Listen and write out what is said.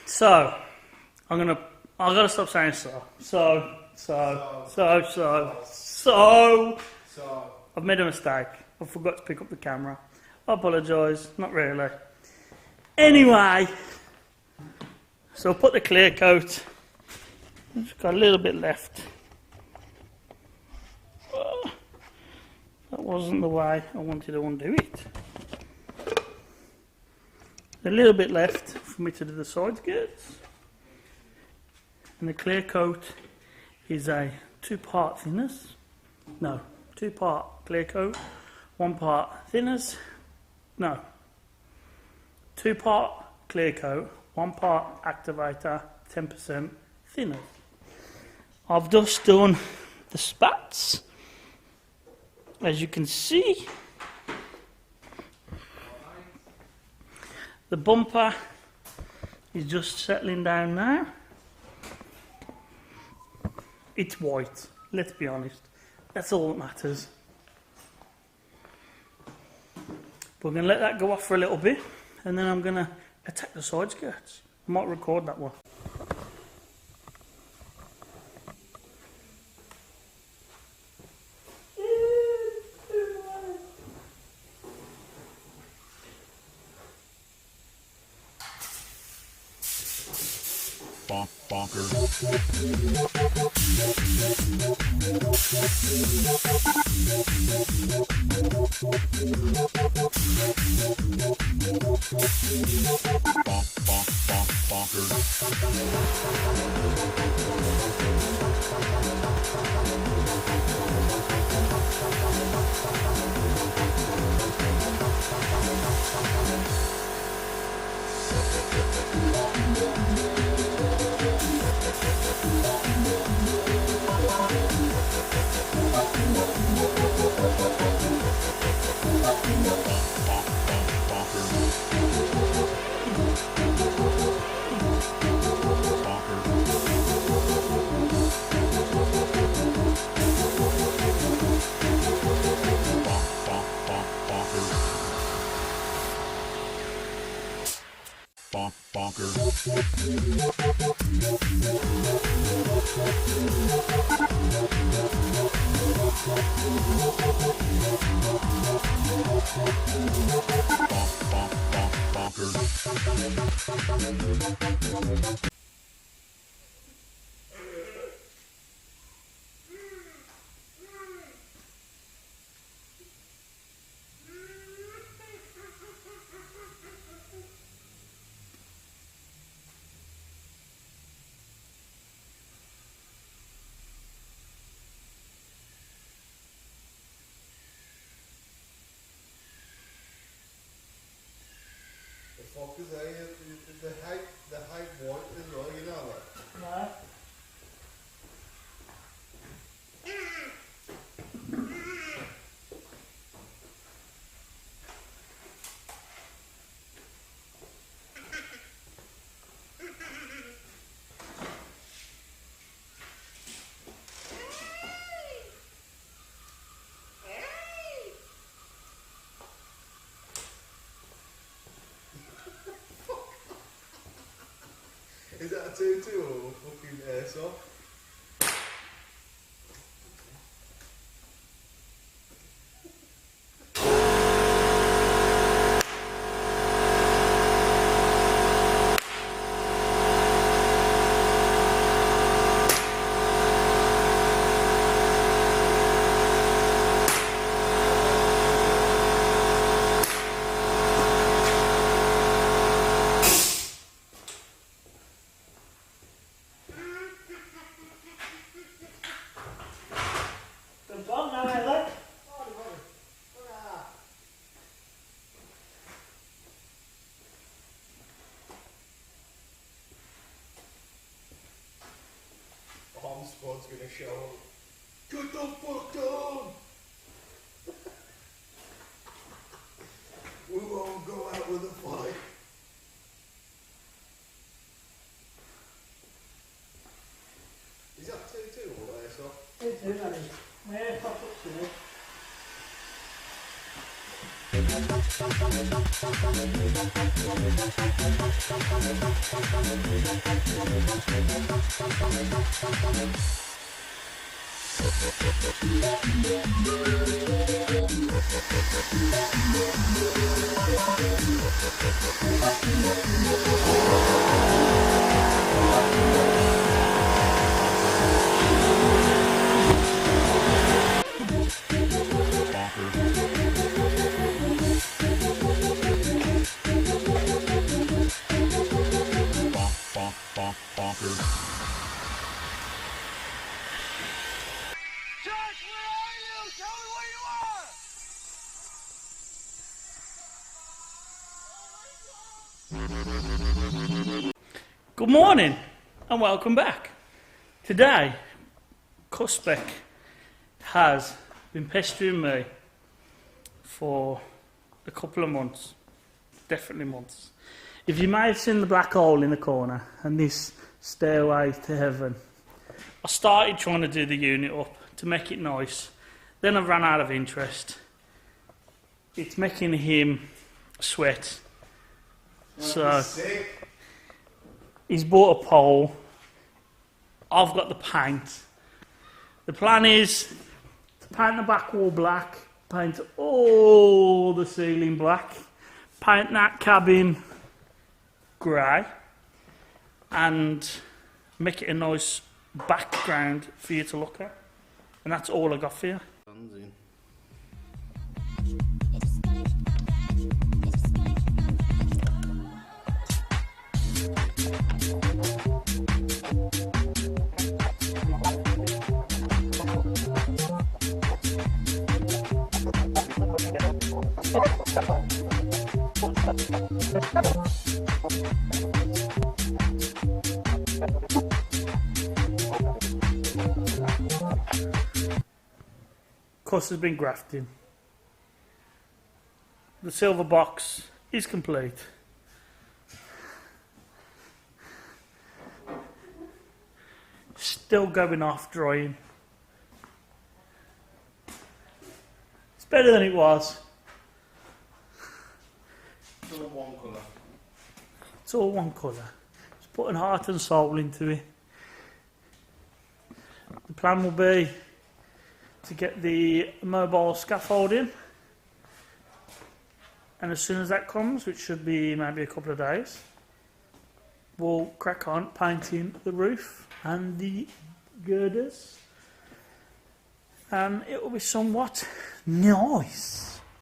So, I gotta stop saying so. I've made a mistake. I forgot to pick up the camera. I apologise. Not really. Anyway, so I'll put the clear coat. Just got a little bit left. That wasn't the way I wanted to undo it. A little bit left for me to do the side skirts. And the clear coat is a 2-part thinners. No, 2-part clear coat, 1-part thinners. No, 2-part clear coat, 1-part activator, 10% thinners. I've just done the spats. As you can see, the bumper is just settling down now. It's white, let's be honest. That's all that matters. We're going to let that go off for a little bit, and then I'm going to attack the side skirts. I might record that one. Bonker. Fuck is the height white as well, you know that? No. Is that a 2-2 or a fucking airsoft? Bomb squad's gonna show up. Get the fuck down! We won't go out with a fight. Is that 2-2 or airsoft? 2-2, that is. My airsoft upstairs. Good morning and welcome back. Today, CUS-SPEC has been pestering me for a couple of months, definitely months. If you may have seen the black hole in the corner and this stairway to heaven, I started trying to do the unit up to make it nice, then I ran out of interest. It's making him sweat, so he's bought a pole. I've got the paint. The plan is to paint the back wall black, paint all the ceiling black, paint that cabin grey, and make it a nice background for you to look at. And that's all I got for you. CUS has been grafting. The silver box is complete. Still going off drying. It's better than it was. It's all one colour. It's all one colour. Just putting heart and soul into it. The plan will be to get the mobile scaffolding, and as soon as that comes, which should be maybe a couple of days, we'll crack on painting the roof and the girders, and it will be somewhat nice.